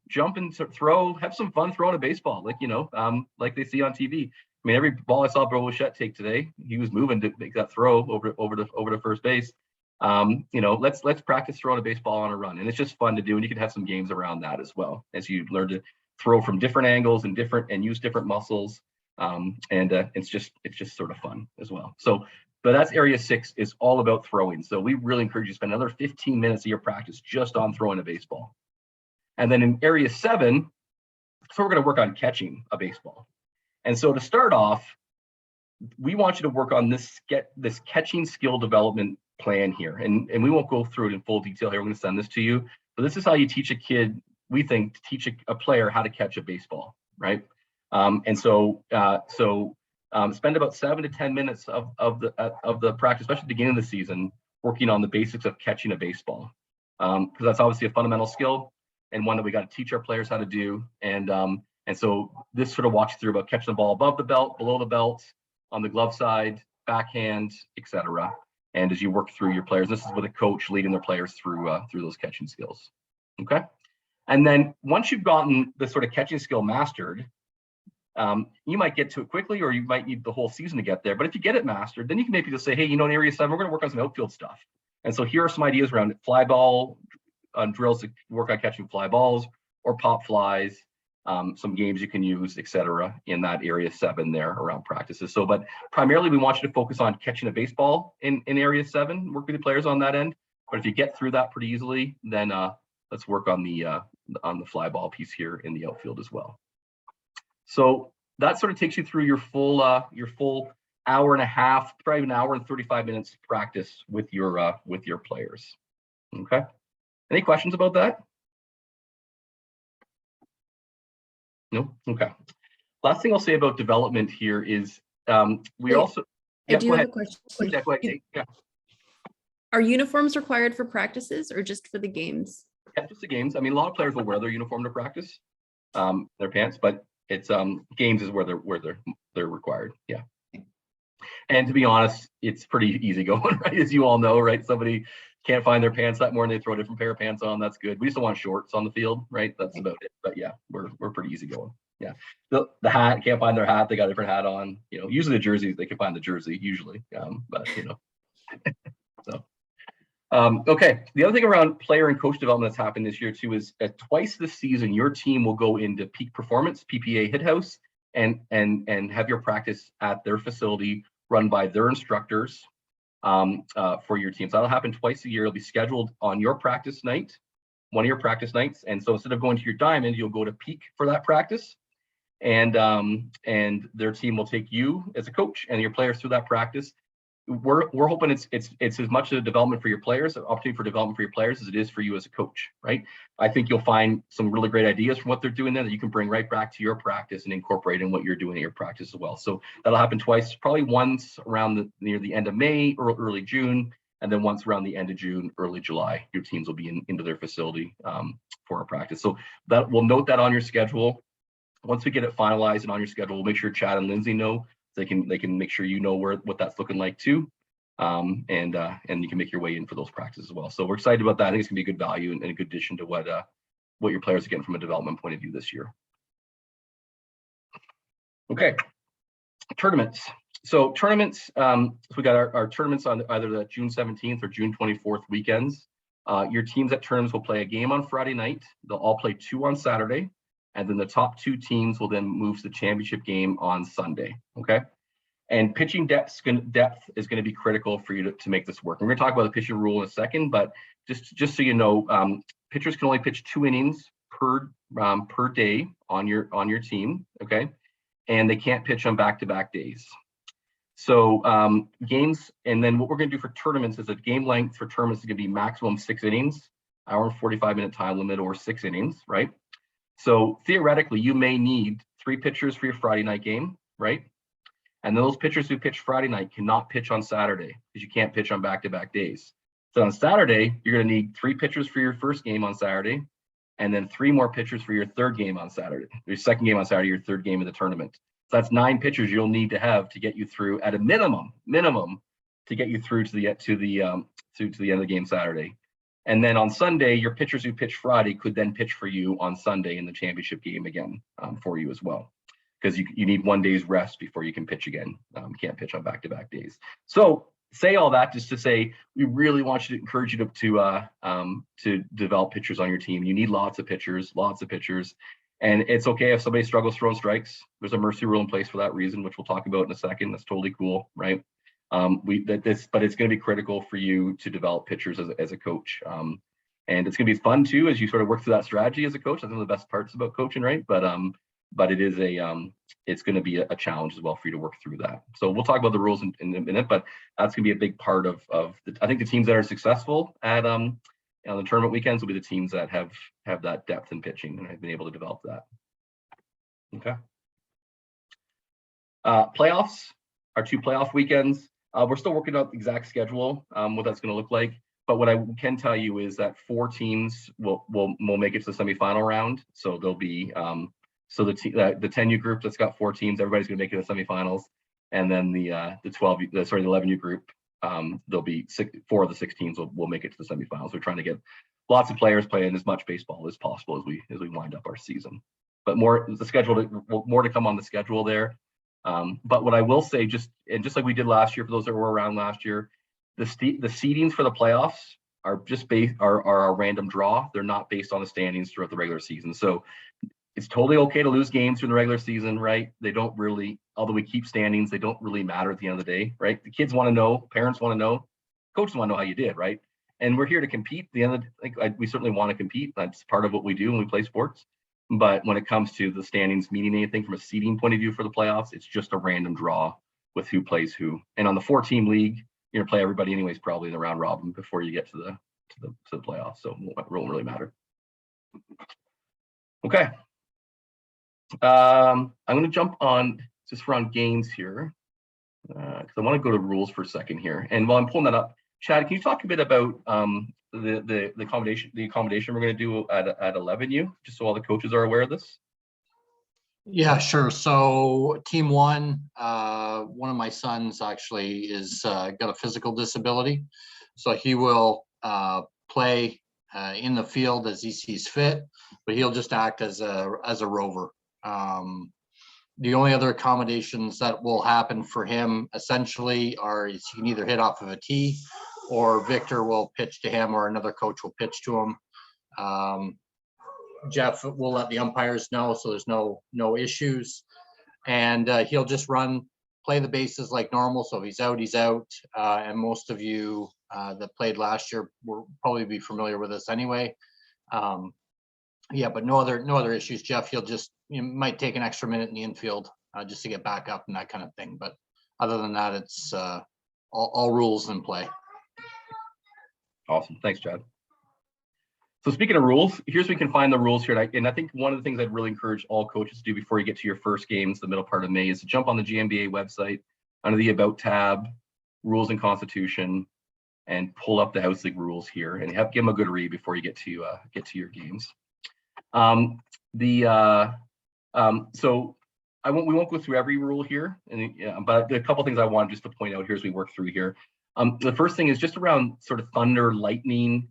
jump and throw, have some fun throwing a baseball, like they see on TV. I mean, every ball I saw Bro Wichette take today, he was moving to make that throw over to first base. Let's practice throwing a baseball on a run, and it's just fun to do. And you can have some games around that as well as you learn to throw from different angles and use different muscles. It's just sort of fun as well. So, but that's area 6 is all about throwing. So we really encourage you to spend another 15 minutes of your practice just on throwing a baseball. And then in area 7, so we're going to work on catching a baseball. And so to start off, we want you to work on this catching skill development plan here. And we won't go through it in full detail here. We're going to send this to you. But this is how you teach a kid, we think, to teach a player how to catch a baseball, right? So spend about 7 to 10 minutes of the practice, especially at the beginning of the season, working on the basics of catching a baseball. Because that's obviously a fundamental skill and one that we got to teach our players how to do. And so this sort of walks you through about catching the ball above the belt, below the belt, on the glove side, backhand, etc. And as you work through your players, this is with a coach leading their players through those catching skills. Okay. And then once you've gotten the sort of catching skill mastered, you might get to it quickly, or you might need the whole season to get there. But if you get it mastered, then you can maybe just say, hey, in area 7, we're going to work on some outfield stuff. And so here are some ideas around fly ball drills to work on catching fly balls or pop flies, some games you can use, etc. in that area 7 there around practices. So, but primarily we want you to focus on catching a baseball in area 7, work with the players on that end. But if you get through that pretty easily, then let's work on the fly ball piece here in the outfield as well. So that sort of takes you through your full hour and a half, probably an hour and 35 minutes practice with your players. Okay. Any questions about that? No? Okay. Last thing I'll say about development here is we also... I do have a question. Yeah, go ahead. Yeah. Are uniforms required for practices or just for the games? Yeah, just the games. I mean, a lot of players will wear their uniform to practice, their pants, but it's games is where they're required. Yeah. And to be honest, it's pretty easy going, right? As you all know, right? Somebody can't find their pants that morning, they throw a different pair of pants on. That's good. We just don't want shorts on the field, right? That's about it. But yeah, we're pretty easy going. Yeah. The hat, can't find their hat, they got a different hat on. Usually the jersey, they can find the jersey usually. But so okay. The other thing around player and coach development that's happened this year too is twice this season, your team will go into Peak Performance, PPA Hit House, and have your practice at their facility run by their instructors for your team. So that'll happen twice a year. It'll be scheduled on your practice night, one of your practice nights. And so instead of going to your diamond, you'll go to Peak for that practice. And their team will take you as a coach and your players through that practice. We're hoping it's as much a development for your players, an opportunity for development for your players as it is for you as a coach, right? I think you'll find some really great ideas from what they're doing there that you can bring right back to your practice and incorporate in what you're doing at your practice as well. So that'll happen twice, probably once around near the end of May or early June, and then once around the end of June, early July. Your teams will be into their facility for a practice. So that we'll note that on your schedule. Once we get it finalized and on your schedule, we'll make sure Chad and Lindsey know. They can make sure you know what that's looking like too, and you can make your way in for those practices as well. So we're excited about that. I think it's gonna be a good value and a good addition to what your players are getting from a development point of view this year. Okay, tournaments. So tournaments. So we got our tournaments on either the June 17th or June 24th weekends. Your teams at tournaments will play a game on Friday night. They'll all play 2 on Saturday. And then the top 2 teams will then move to the championship game on Sunday, okay? And pitching depth is going to be critical for you to make this work. We're going to talk about the pitching rule in a second, but just so you know, pitchers can only pitch 2 innings per day on your team, okay? And they can't pitch on back-to-back days. So games, and then what we're going to do for tournaments is that game length for tournaments is going to be maximum 6 innings, hour and 45-minute time limit, or 6 innings, right? So theoretically, you may need 3 pitchers for your Friday night game, right? And those pitchers who pitch Friday night cannot pitch on Saturday because you can't pitch on back-to-back days. So on Saturday, you're going to need 3 pitchers for your first game on Saturday, and then 3 more pitchers for your third game on Saturday. Your second game on Saturday, your third game of the tournament. So that's 9 pitchers you'll need to have to get you through at a minimum to get you through to the end of the game Saturday. And then on Sunday, your pitchers who pitch Friday could then pitch for you on Sunday in the championship game again for you as well, because you need 1 day's rest before you can pitch again. You can't pitch on back-to-back days. So say all that just to say, we really want you to encourage you to develop pitchers on your team. You need lots of pitchers. And it's okay if somebody struggles throwing strikes. There's a mercy rule in place for that reason, which we'll talk about in a second. That's totally cool, right? But it's going to be critical for you to develop pitchers as a coach. And it's going to be fun too, as you sort of work through that strategy as a coach. That's one of the best parts about coaching, right? But it is it's going to be a challenge as well for you to work through that. So we'll talk about the rules in a minute, but that's going to be a big part of I think the teams that are successful at on the tournament weekends will be the teams that have that depth in pitching and have been able to develop that. Okay. Playoffs, our 2 playoff weekends. We're still working out the exact schedule, what that's going to look like. But what I can tell you is that 4 teams will make it to the semifinal round. So there'll be the 10U group that's got 4 teams. Everybody's going to make it to the semifinals, and then the 11U group. There'll be 4 of the 6 teams will make it to the semifinals. We're trying to get lots of players playing as much baseball as possible as we wind up our season. But more to come on the schedule there. But what I will say, just like we did last year, for those that were around last year, the seedings for the playoffs are just are a random draw. They're not based on the standings throughout the regular season. So it's totally okay to lose games during the regular season, right? They don't really, although we keep standings, they don't really matter at the end of the day, right? The kids want to know, parents want to know, coaches want to know how you did, right? And we're here to compete. At the end of the, we certainly want to compete. That's part of what we do when we play sports. But when it comes to the standings meaning anything from a seeding point of view for the playoffs, it's just a random draw with who plays who. And on the 4-team league, you're gonna play everybody anyways, probably in the round robin before you get to the playoffs. So it won't really matter. Okay. I'm gonna jump on just around games here because I want to go to rules for a second here. And while I'm pulling that up, Chad, can you talk a bit about the accommodation we're going to do at 11U, just so all the coaches are aware of this? Yeah, sure. So team one of my sons actually is got a physical disability. So he will play in the field as he sees fit, but he'll just act as a rover. The only other accommodations that will happen for him essentially are he can either hit off of a tee, or Victor will pitch to him, or another coach will pitch to him. Jeff will let the umpires know, so there's no issues, and he'll just play the bases like normal. So if he's out, he's out. And most of you that played last year will probably be familiar with this anyway. Yeah, but no other issues. Jeff, he'll just, you might take an extra minute in the infield just to get back up and that kind of thing. But other than that, it's all rules in play. Awesome. Thanks, Chad. So speaking of rules, here's where we can find the rules here. And I think one of the things I'd really encourage all coaches to do before you get to your first games, the middle part of May, is to jump on the GMBA website under the About tab, Rules and Constitution, and pull up the House League rules here and give them a good read before you get to your games. So we won't go through every rule here, but a couple things I want just to point out here as we work through here. The first thing is just around sort of thunder, lightning.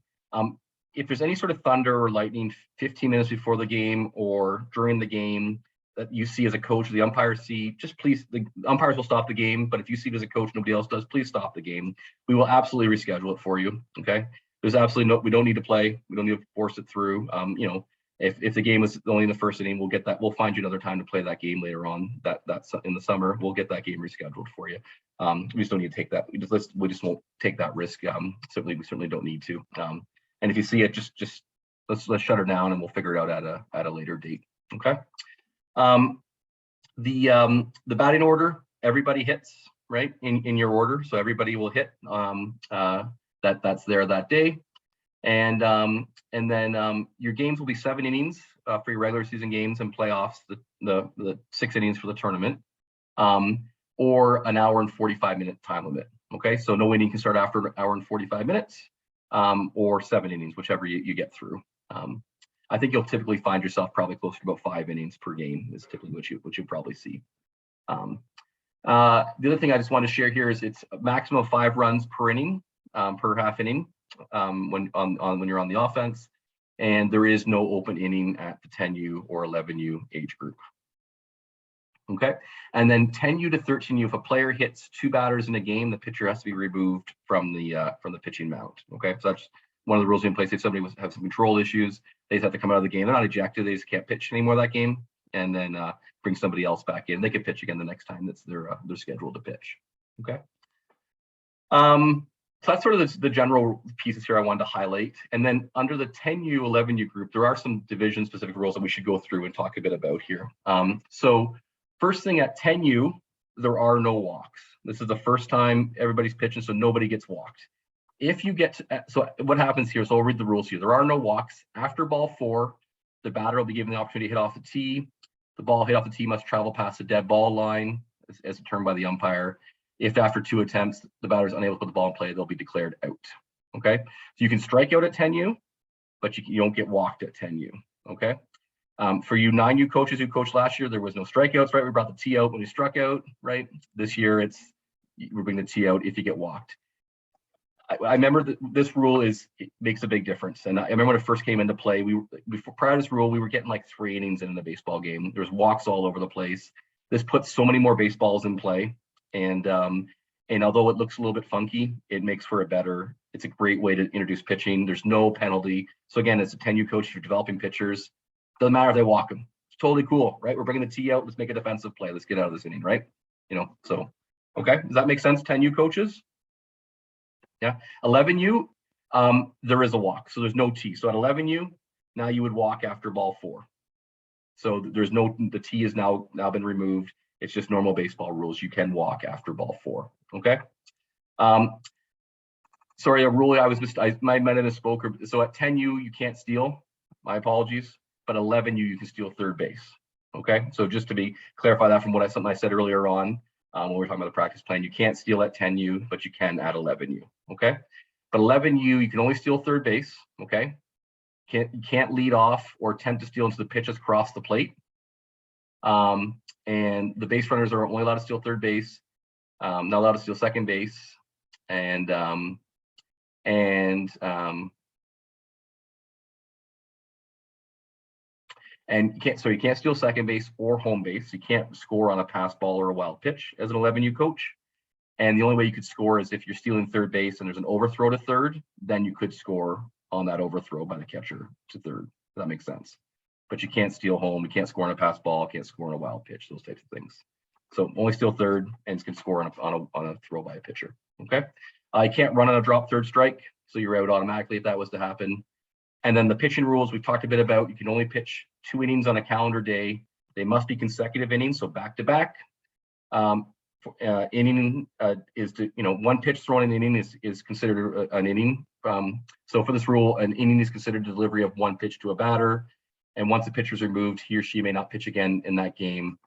If there's any sort of thunder or lightning 15 minutes before the game or during the game that you see as a coach, the umpires see, just please, the umpires will stop the game. But if you see it as a coach, nobody else does, please stop the game. We will absolutely reschedule it for you. Okay. There's absolutely we don't need to play. We don't need to force it through. If the game is only in the first inning, we'll find you another time to play that game later on. That's in the summer. We'll get that game rescheduled for you. We just don't need to take that. We just won't take that risk. We certainly don't need to. And if you see it, just let's shut her down and we'll figure it out at a later date. Okay. The batting order, everybody hits right in your order, so everybody will hit. That's there that day, and then your games will be 7 innings for your regular season games and playoffs. The 6 innings for the tournament, or an hour and 45-minute time limit. Okay, so no inning can start after an hour and 45 minutes. Or 7 innings, whichever you get through. I think you'll typically find yourself probably closer to about 5 innings per game is typically what you probably see. The other thing I just want to share here is it's a maximum of 5 runs per inning, per half inning when you're on the offense, and there is no open inning at the 10U or 11U age group. Okay, and then 10U to 13U, if a player hits 2 batters in a game, the pitcher has to be removed from the pitching mound. Okay, so that's one of the rules in place. If somebody has some control issues, they just have to come out of the game. They're not ejected; they just can't pitch anymore that game, and then bring somebody else back in. They can pitch again the next time that's they're scheduled to pitch. Okay. So that's sort of the general pieces here I wanted to highlight. And then under the 10U, 11U group, there are some division-specific rules that we should go through and talk a bit about here. So first thing, at 10U, there are no walks. This is the first time everybody's pitching, so nobody gets walked. If you get to, so what happens here, so I'll read the rules here. There are no walks. After ball 4, the batter will be given the opportunity to hit off the tee. The ball hit off the tee must travel past the dead ball line as determined by the umpire. If after 2 attempts, the batter is unable to put the ball in play, they'll be declared out. Okay, so you can strike out at 10U, but you don't get walked at 10U. Okay. For you 9U coaches who coached last year, there was no strikeouts, right? We brought the tee out when we struck out, right? This year, we're bringing the tee out if you get walked. I remember that this rule makes a big difference. And I remember when it first came into play, prior to this rule, we were getting like 3 innings in the baseball game. There's walks all over the place. This puts so many more baseballs in play. And although it looks a little bit funky, it makes for it's a great way to introduce pitching. There's no penalty. So again, as a 10U coach, if you're developing pitchers, doesn't matter if they walk them. It's totally cool, right? We're bringing the tee out. Let's make a defensive play. Let's get out of this inning, right? So, okay. Does that make sense, 10U coaches? Yeah. 11U, there is a walk. So there's no tee. So at 11U, now you would walk after ball 4. So the tee has now been removed. It's just normal baseball rules. You can walk after ball 4. Okay. Sorry, a rule I might have misspoke. So at 10U, you can't steal. My apologies. But 11U, you can steal third base. Okay. So just to clarify that from something I said earlier on when we were talking about the practice plan, you can't steal at 10U, but you can at 11U. Okay. But 11U, you can only steal third base. Okay. You can't lead off or attempt to steal into the pitches across the plate. And the base runners are only allowed to steal third base, not allowed to steal second base, and you can't steal second base or home base. You can't score on a pass ball or a wild pitch as an 11U coach. And the only way you could score is if you're stealing third base and there's an overthrow to third, then you could score on that overthrow by the catcher to third. If that makes sense. But you can't steal home. You can't score on a pass ball. Can't score on a wild pitch. Those types of things. So only steal third and can score on a throw by a pitcher. Okay. You can't run on a drop third strike, so you're out automatically if that was to happen. And then the pitching rules we've talked a bit about. You can only pitch 2 innings on a calendar day. They must be consecutive innings, so back to back. Inning is to, 1 pitch thrown in an inning is considered an inning. So for this rule, an inning is considered delivery of 1 pitch to a batter. And once the pitcher is removed, he or she may not pitch again in that game.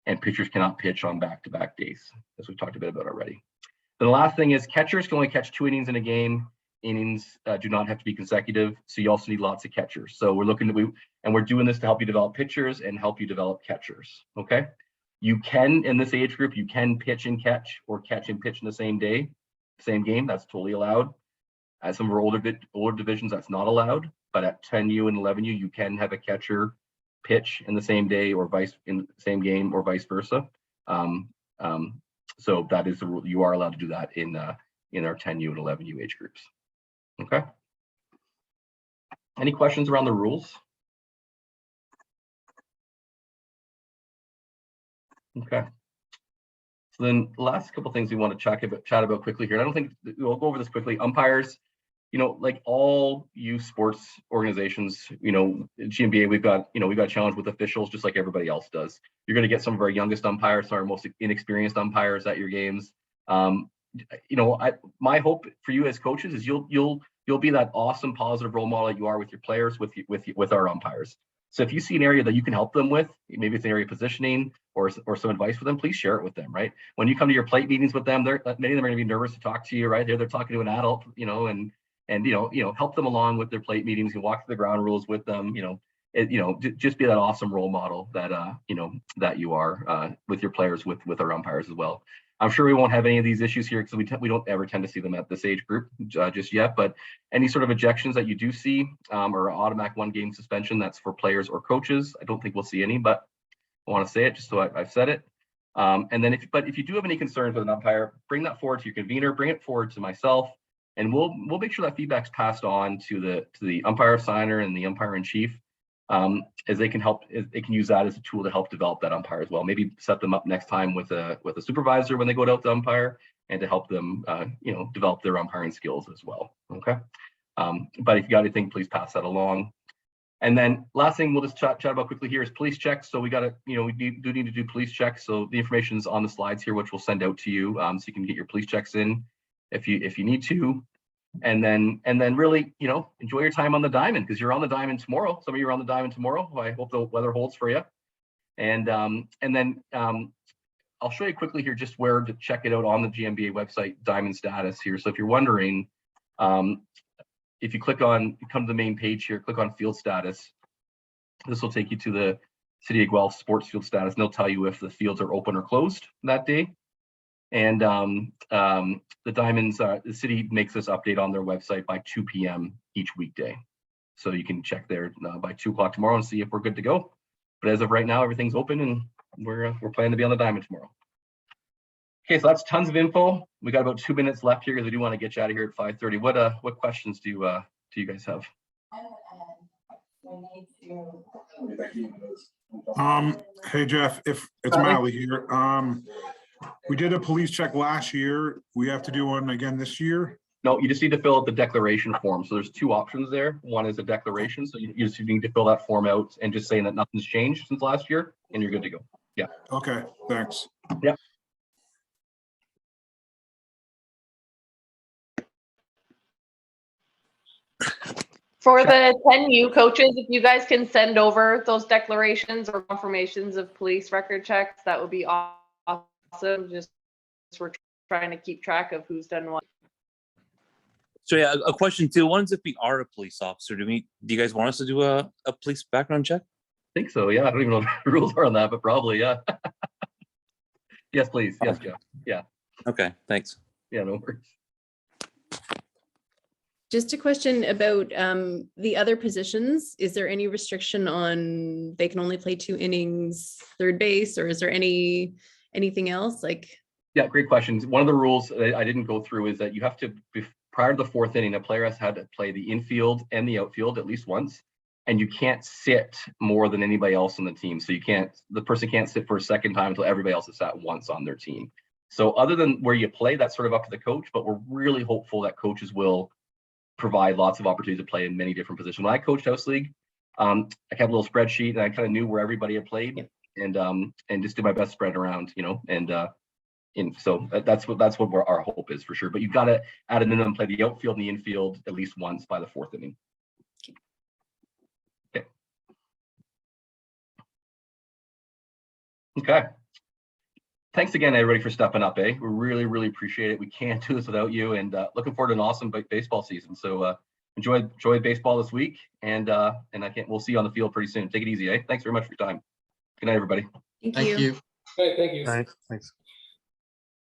And pitchers cannot pitch on back-to-back days, as we've talked a bit about already. The last thing is catchers can only catch 2 innings in a game. Innings do not have to be consecutive. So you also need lots of catchers. So we're doing this to help you develop pitchers and help you develop catchers. Okay. You can, in this age group, you can pitch and catch or catch and pitch in the same day, same game. That's totally allowed. At some of our older divisions, that's not allowed. But at 10U and 11U, you can have a catcher pitch in the same day or in the same game or vice versa. So that is the rule. You are allowed to do that in our 10U and 11U age groups. Okay. Any questions around the rules? Okay. So then the last couple of things we want to chat about quickly here. And I don't think we'll go over this quickly. Umpires, like all youth sports organizations, GMBA, we've got a challenge with officials just like everybody else does. You're going to get some of our youngest umpires, some of our most inexperienced umpires at your games. My hope for you as coaches is you'll be that awesome positive role model that you are with your players, with our umpires. So if you see an area that you can help them with, maybe it's an area of positioning or some advice for them, please share it with them, right? When you come to your plate meetings with them, many of them are going to be nervous to talk to you, right? They're talking to an adult, and help them along with their plate meetings. You walk through the ground rules with them, just be that awesome role model that that you are with your players, with our umpires as well. I'm sure we won't have any of these issues here because we don't ever tend to see them at this age group just yet. But any sort of ejections that you do see or automatic 1-game suspension, that's for players or coaches. I don't think we'll see any, but I want to say it just so I've said it. And then if you do have any concerns with an umpire, bring that forward to your convener, bring it forward to myself, and we'll make sure that feedback's passed on to the umpire assigner and the umpire in chief. As they can use that as a tool to help develop that umpire as well. Maybe set them up next time with a supervisor when they go out to umpire, and to help them, develop their umpiring skills as well. Okay. But if you got anything, please pass that along. And then last thing we'll just chat about quickly here is police checks. So we got to, we do need to do police checks. So the information is on the slides here, which we'll send out to you, so you can get your police checks in if you need to. And then really, enjoy your time on the diamond, because you're on the diamond tomorrow. Some of you are on the diamond tomorrow. I hope the weather holds for you. And then I'll show you quickly here just where to check it out on the GMBA website, diamond status here. So if you're wondering, if you come to the main page here, click on field status. This will take you to the City of Guelph sports field status, and they'll tell you if the fields are open or closed that day. And the Diamonds, the city makes this update on their website by 2 p.m. each weekday. So you can check there by 2 o'clock tomorrow and see if we're good to go. But as of right now, everything's open, and we're planning to be on the diamond tomorrow. Okay, so that's tons of info. We got about 2 minutes left here because I do want to get you out of here at 5:30. What questions do you guys have? Hey Jeff, if it's Mally here. We did a police check last year. We have to do one again this year. No, you just need to fill out the declaration form. So there's 2 options there. One is a declaration. So you just need to fill that form out and just saying that nothing's changed since last year, and you're good to go. Yeah. Okay, thanks. Yeah. For the 10U coaches, if you guys can send over those declarations or confirmations of police record checks, that would be awesome. Just we're trying to keep track of who's done what. So yeah, a question too. What if we are a police officer? Do you guys want us to do a police background check? think so. Yeah, I don't even know what the rules are on that, but probably, yeah. Yes, please. Yes, Jeff. Yeah. Okay, thanks. Yeah, no worries. Just a question about the other positions. Is there any restriction on they can only play 2 innings third base, or is there anything else like? Yeah, great questions. One of the rules that I didn't go through is that you have to, prior to the 4th inning, a player has had to play the infield and the outfield at least once, and you can't sit more than anybody else on the team. So the person can't sit for a second time until everybody else has sat once on their team. So other than where you play, that's sort of up to the coach, but we're really hopeful that coaches will provide lots of opportunities to play in many different positions. When I coached House League, I kept a little spreadsheet and I kind of knew where everybody had played, and just did my best spread around, and so that's what our hope is for sure. But you've got to, at a minimum, play the outfield and the infield at least once by the 4th inning. Okay. Thanks again, everybody, for stepping up. We really appreciate it. We can't do this without you, and looking forward to an awesome baseball season. So enjoy baseball this week, and we'll see you on the field pretty soon. Take it easy, Thanks very much for your time. Good night, everybody. Thank you. All right, thank you. Thanks.